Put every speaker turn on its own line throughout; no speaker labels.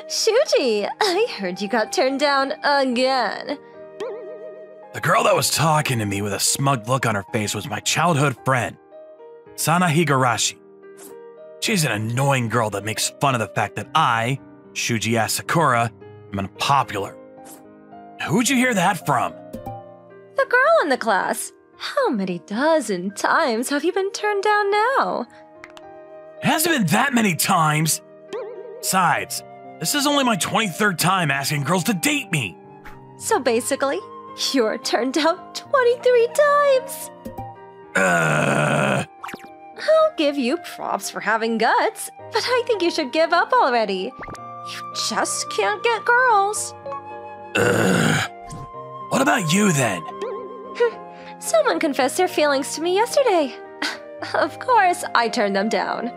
Shuji, I heard you got turned down again.
The girl that was talking to me with a smug look on her face was my childhood friend, Sana Higurashi. She's an annoying girl that makes fun of the fact that I, Shuji Asakura, am unpopular. Who'd you hear that from?
The girl in the class. How many dozen times have you been turned down now?
It hasn't been that many times. Besides, this is only my 23rd time asking girls to date me.
So basically, you're turned down 23 times. I'll give you props for having guts, but I think you should give up already. You just can't get girls.
What about you then?
Someone confessed their feelings to me yesterday. Of course, I turned them down.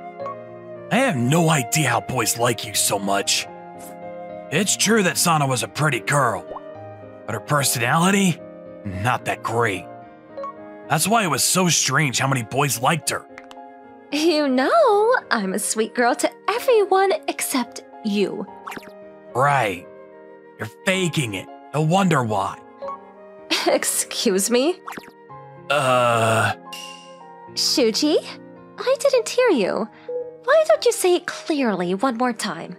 I have no idea how boys like you so much. It's true that Sana was a pretty girl, but her personality, not that great. That's why it was so strange how many boys liked her.
You know, I'm a sweet girl to everyone except you.
Right. You're faking it. No wonder why.
Excuse me? Shuji? I didn't hear you. Why don't you say it clearly one more time?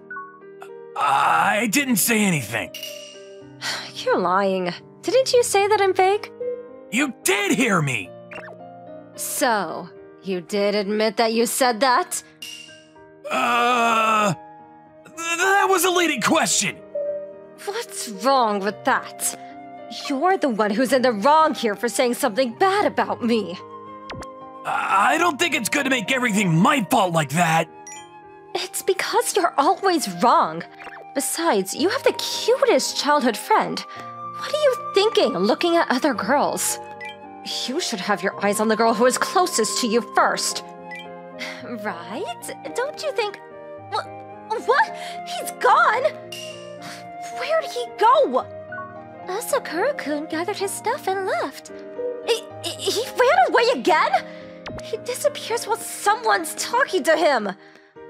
I didn't say anything.
You're lying. Didn't you say that I'm fake?
You did hear me!
So, you did admit that you said that?
That was a leading question!
What's wrong with that? You're the one who's in the wrong here for saying something bad about me.
I don't think it's good to make everything my fault like that.
It's because you're always wrong. Besides, you have the cutest childhood friend. What are you thinking, looking at other girls? You should have your eyes on the girl who is closest to you first. Right? Don't you think... What? He's gone? Where did he go? Asakura-kun gathered his stuff and left. He ran away again? He disappears while someone's talking to him.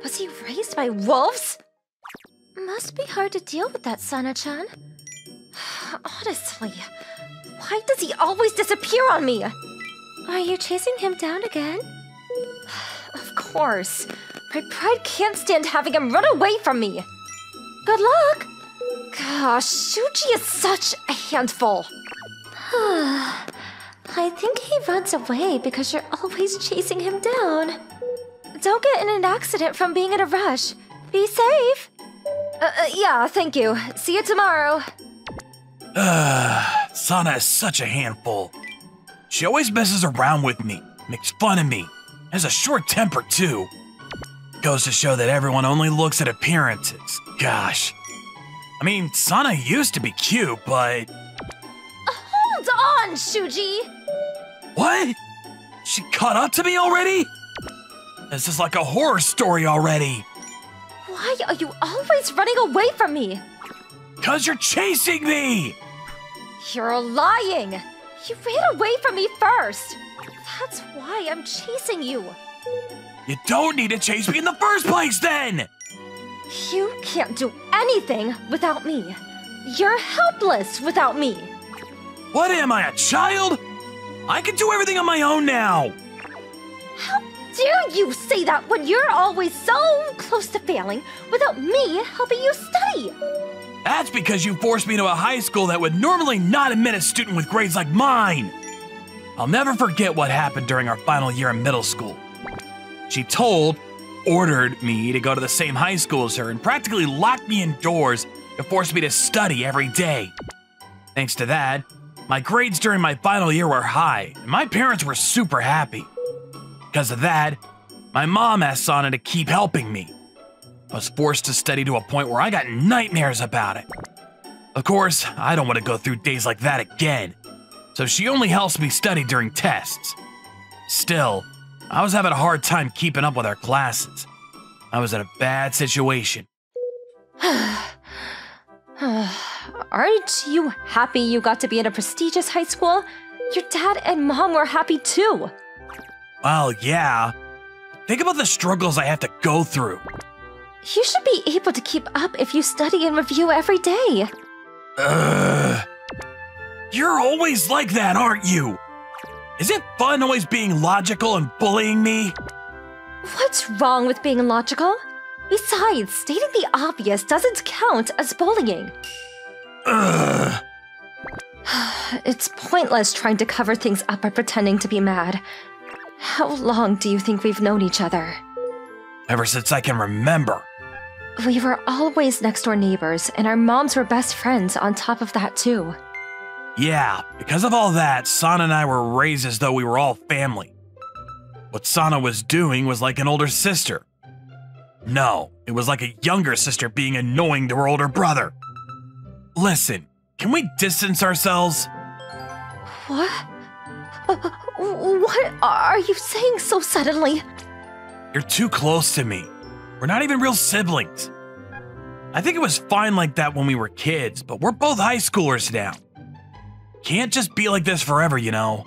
Was he raised by wolves? Must be hard to deal with that, Sana-chan. Honestly, why does he always disappear on me? Are you chasing him down again? Of course. My pride can't stand having him run away from me. Good luck. Gosh, Shuji is such a handful. I think he runs away because you're always chasing him down. Don't get in an accident from being in a rush. Be safe. Yeah, thank you. See you tomorrow.
Sana is such a handful. She always messes around with me, makes fun of me, has a short temper too. Goes to show that everyone only looks at appearances. Gosh. I mean, Sana used to be cute, but...
Hold on, Shuji!
What? She caught up to me already? This is like a horror story already.
Why are you always running away from me?
'Cause you're chasing me!
You're lying! You ran away from me first! That's why I'm chasing you!
You don't need to chase me in the first place then!
You can't do anything without me. You're helpless without me.
What am I, a child? I can do everything on my own now!
How dare you say that when you're always so close to failing without me helping you study?
That's because you forced me to a high school that would normally not admit a student with grades like mine. I'll never forget what happened during our final year in middle school. She ordered me to go to the same high school as her and practically locked me indoors to force me to study every day. Thanks to that, my grades during my final year were high, and my parents were super happy. Because of that, my mom asked Sana to keep helping me. I was forced to study to a point where I got nightmares about it. Of course, I don't want to go through days like that again, so she only helps me study during tests. Still, I was having a hard time keeping up with our classes. I was in a bad situation.
Aren't you happy you got to be in a prestigious high school? Your dad and mom were happy too.
Well, yeah. Think about the struggles I have to go through.
You should be able to keep up if you study and review every day.
You're always like that, aren't you? Is it fun always being logical and bullying me?
What's wrong with being logical? Besides, stating the obvious doesn't count as bullying. It's pointless trying to cover things up by pretending to be mad. How long do you think we've known each other?
Ever since I can remember.
We were always next-door neighbors, and our moms were best friends on top of that, too.
Yeah, because of all that, Sana and I were raised as though we were all family. What Sana was doing was like an older sister. No, it was like a younger sister being annoying to her older brother. Listen, can we distance ourselves?
What? What are you saying so suddenly?
You're too close to me. We're not even real siblings. I think it was fine like that when we were kids, but we're both high schoolers now. Can't just be like this forever, you know.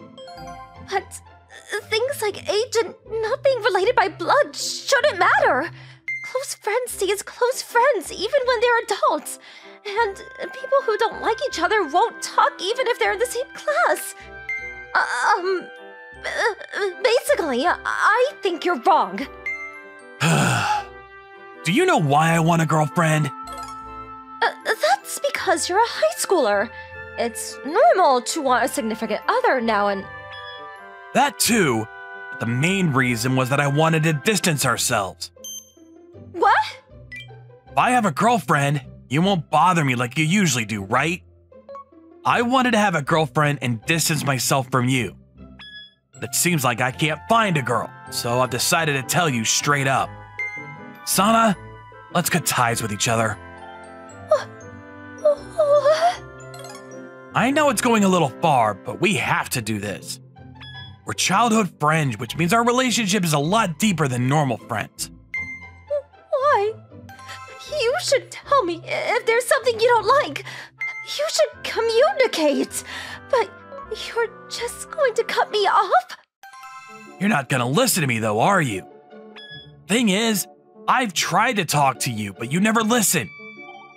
But things like age and not being related by blood shouldn't matter. Close friends stay as close friends even when they're adults. And people who don't like each other won't talk even if they're in the same class. Basically, I think you're wrong.
Do you know why I want a girlfriend?
That's because you're a high schooler. It's normal to want a significant other now and...
That too, but the main reason was that I wanted to distance ourselves.
What?
If I have a girlfriend, you won't bother me like you usually do, right? I wanted to have a girlfriend and distance myself from you. But it seems like I can't find a girl, so I've decided to tell you straight up. Sana, let's cut ties with each other.
What?
I know it's going a little far, but we have to do this. We're childhood friends, which means our relationship is a lot deeper than normal friends.
Why? You should tell me if there's something you don't like. You should communicate. But you're just going to cut me off?
You're not gonna listen to me though, are you? Thing is, I've tried to talk to you, but you never listen.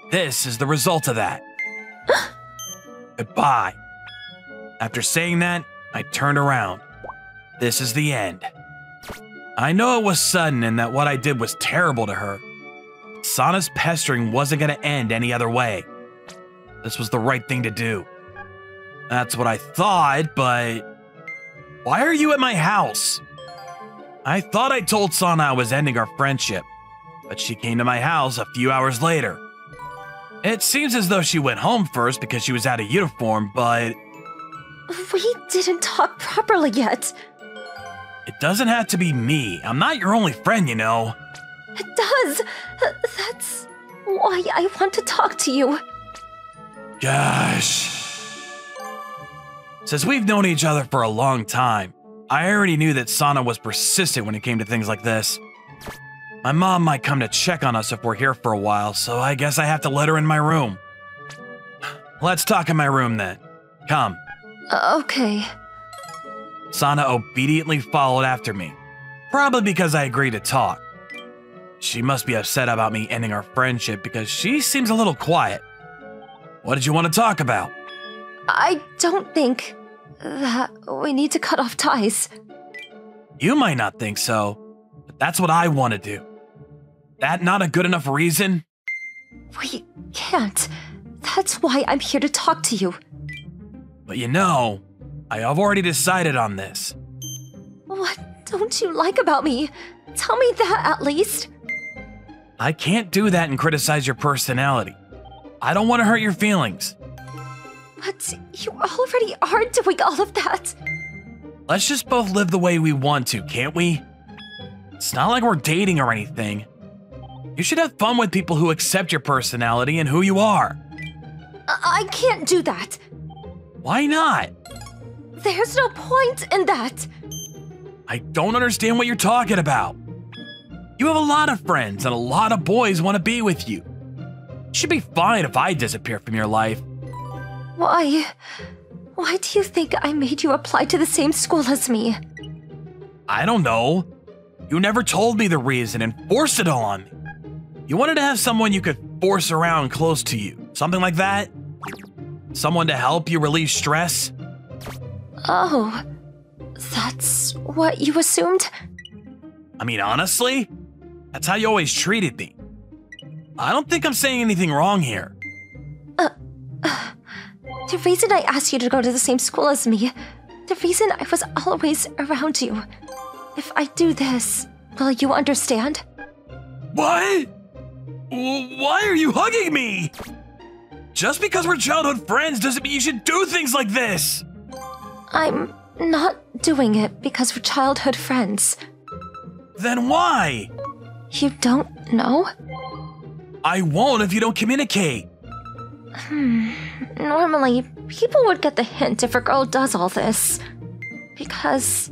This is the result of that. Goodbye. After saying that, I turned around. This is the end. I know it was sudden and that what I did was terrible to her. Sana's pestering wasn't gonna end any other way. This was the right thing to do. That's what I thought, but why are you at my house? I thought I told Sana I was ending our friendship, but she came to my house a few hours later. It seems as though she went home first because she was out of uniform, but...
We didn't talk properly yet.
It doesn't have to be me. I'm not your only friend, you know.
It does. That's why I want to talk to you.
Gosh. Since we've known each other for a long time, I already knew that Sana was persistent when it came to things like this. My mom might come to check on us if we're here for a while, so I guess I have to let her in my room. Let's talk in my room then. Come.
Okay.
Sana obediently followed after me, probably because I agreed to talk. She must be upset about me ending our friendship because she seems a little quiet. What did you want to talk about?
I don't think that we need to cut off ties.
You might not think so, but that's what I want to do. That not a good enough reason?
We can't. That's why I'm here to talk to you.
But you know, I have already decided on this.
What don't you like about me? Tell me that at least.
I can't do that and criticize your personality. I don't want to hurt your feelings.
But you already are doing all of that.
Let's just both live the way we want to, can't we? It's not like we're dating or anything. You should have fun with people who accept your personality and who you are.
I can't do that.
Why not?
There's no point in that.
I don't understand what you're talking about. You have a lot of friends and a lot of boys want to be with you. It should be fine if I disappear from your life.
Why? Why do you think I made you apply to the same school as me?
I don't know. You never told me the reason and forced it all on me. You wanted to have someone you could force around close to you, something like that? Someone to help you relieve stress?
Oh, that's what you assumed?
I mean, honestly, that's how you always treated me. I don't think I'm saying anything wrong here.
The reason I asked you to go to the same school as me, the reason I was always around you. If I do this, will you understand?
What? Why are you hugging me? Just because we're childhood friends doesn't mean you should do things like this.
I'm not doing it because we're childhood friends.
Then why?
You don't know?
I won't if you don't communicate.
Normally, people would get the hint if a girl does all this. Because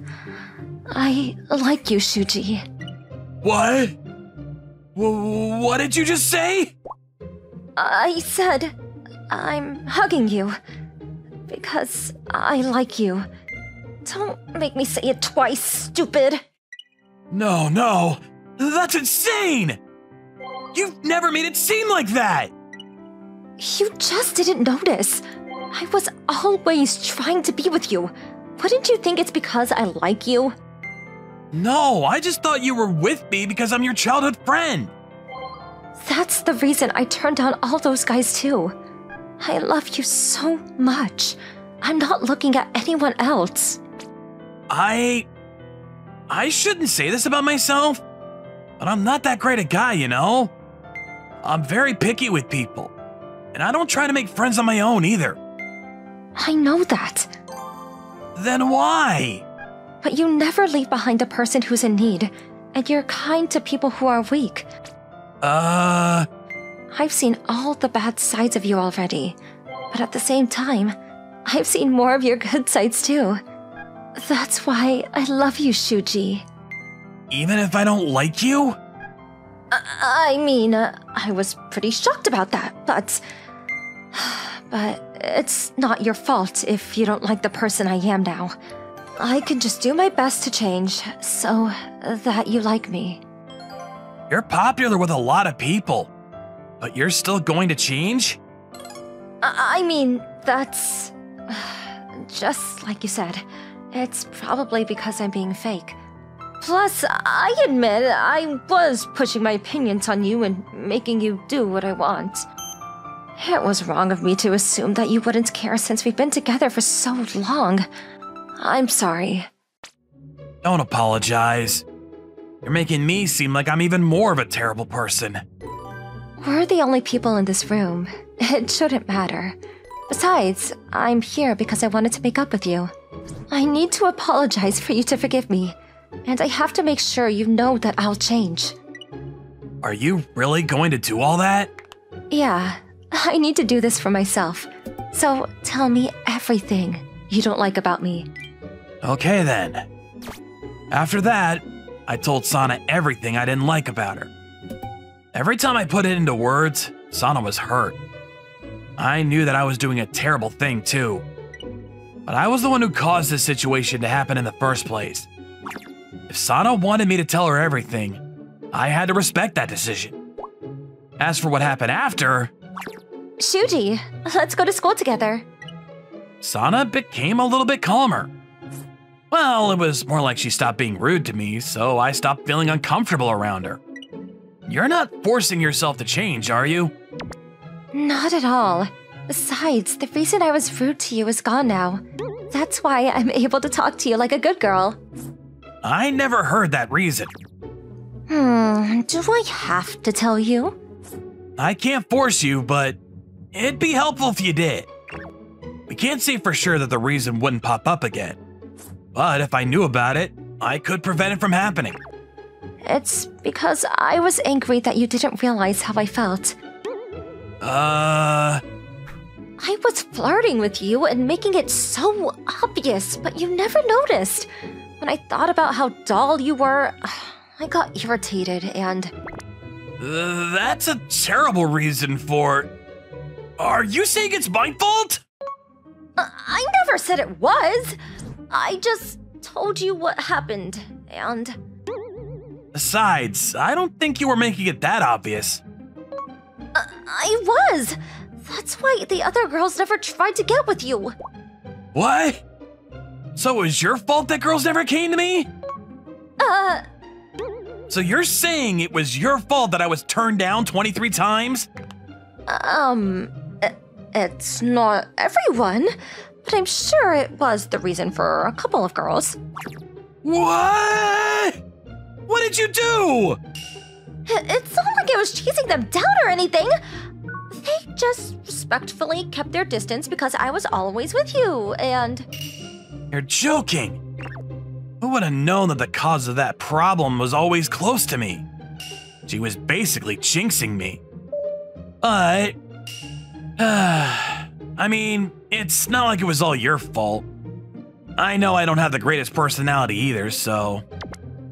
I like you, Shuji.
What? What did you just say?
I said I'm hugging you because I like you. Don't make me say it twice, stupid.
No, that's insane! You've never made it seem like that!
You just didn't notice. I was always trying to be with you. Wouldn't you think it's because I like you?
No, I just thought you were with me because I'm your childhood friend.
That's the reason I turned down all those guys too. I love you so much. I'm not looking at anyone else.
I shouldn't say this about myself, but I'm not that great a guy, you know? I'm very picky with people, and I don't try to make friends on my own either.
I know that.
Then why?
But you never leave behind a person who's in need, and you're kind to people who are weak. I've seen all the bad sides of you already, but at the same time, I've seen more of your good sides too. That's why I love you, Shuji.
Even if I don't like you?
I was pretty shocked about that, but it's not your fault if you don't like the person I am now. I can just do my best to change so that you like me.
You're popular with a lot of people, but you're still going to change?
That's just like you said. It's probably because I'm being fake. Plus, I admit I was pushing my opinions on you and making you do what I want. It was wrong of me to assume that you wouldn't care since we've been together for so long. I'm sorry.
Don't apologize. You're making me seem like I'm even more of a terrible person.
We're the only people in this room. It shouldn't matter. Besides, I'm here because I wanted to make up with you. I need to apologize for you to forgive me, and I have to make sure you know that I'll change.
Are you really going to do all that?
Yeah, I need to do this for myself. So tell me everything you don't like about me.
Okay then. After that, I told Sana everything I didn't like about her. Every time I put it into words, Sana was hurt. I knew that I was doing a terrible thing too. But I was the one who caused this situation to happen in the first place. If Sana wanted me to tell her everything, I had to respect that decision. As for what happened after...
Shuji, let's go to school together.
Sana became a little bit calmer. Well, it was more like she stopped being rude to me, so I stopped feeling uncomfortable around her. You're not forcing yourself to change, are you?
Not at all. Besides, the reason I was rude to you is gone now. That's why I'm able to talk to you like a good girl.
I never heard that reason.
Do I have to tell you?
I can't force you, but it'd be helpful if you did. We can't say for sure that the reason wouldn't pop up again. But if I knew about it, I could prevent it from happening.
It's because I was angry that you didn't realize how I felt. I was flirting with you and making it so obvious, but you never noticed. When I thought about how dull you were, I got irritated and...
That's a terrible reason for... Are you saying it's my fault?
I never said it was. I just told you what happened, and...
Besides, I don't think you were making it that obvious.
I was. That's why the other girls never tried to get with you.
What? So it was your fault that girls never came to me? So you're saying it was your fault that I was turned down 23 times?
It's not everyone, but I'm sure it was the reason for a couple of girls.
What? What did you do?
It's not like I was chasing them down or anything. They just respectfully kept their distance because I was always with you, and...
You're joking. Who would have known that the cause of that problem was always close to me? She was basically jinxing me. But... I mean, it's not like it was all your fault. I know I don't have the greatest personality either, so...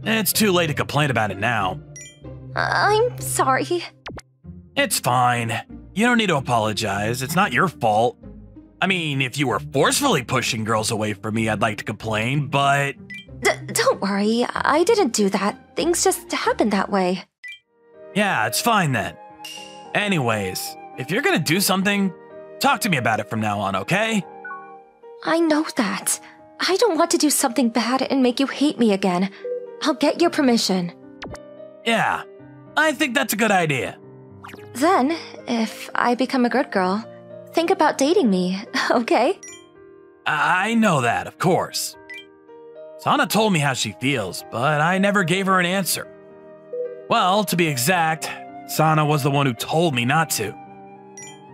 It's too late to complain about it now.
I'm sorry.
It's fine. You don't need to apologize. It's not your fault. I mean, if you were forcefully pushing girls away from me, I'd like to complain, but...
Don't worry, I didn't do that. Things just happened that way.
Yeah, it's fine then. Anyways, if you're gonna do something, talk to me about it from now on, okay?
I know that. I don't want to do something bad and make you hate me again. I'll get your permission.
Yeah, I think that's a good idea.
Then, if I become a good girl, think about dating me, okay?
I know that, of course. Sana told me how she feels, but I never gave her an answer. Well, to be exact, Sana was the one who told me not to.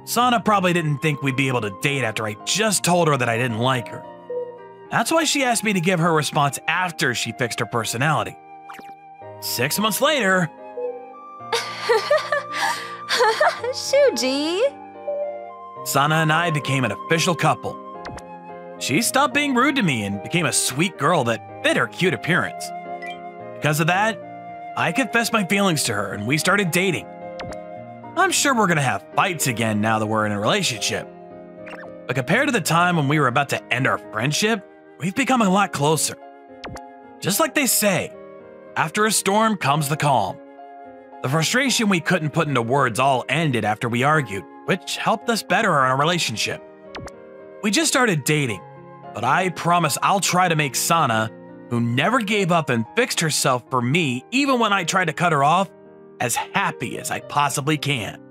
Sana probably didn't think we'd be able to date after I just told her that I didn't like her. That's why she asked me to give her a response after she fixed her personality. 6 months later...
Shuji!
Sana and I became an official couple. She stopped being rude to me and became a sweet girl that fit her cute appearance. Because of that, I confessed my feelings to her and we started dating. I'm sure we're gonna have fights again now that we're in a relationship. But compared to the time when we were about to end our friendship, we've become a lot closer. Just like they say, after a storm comes the calm. The frustration we couldn't put into words all ended after we argued, which helped us better our relationship. We just started dating, but I promise I'll try to make Sana, who never gave up and fixed herself for me even when I tried to cut her off, as happy as I possibly can.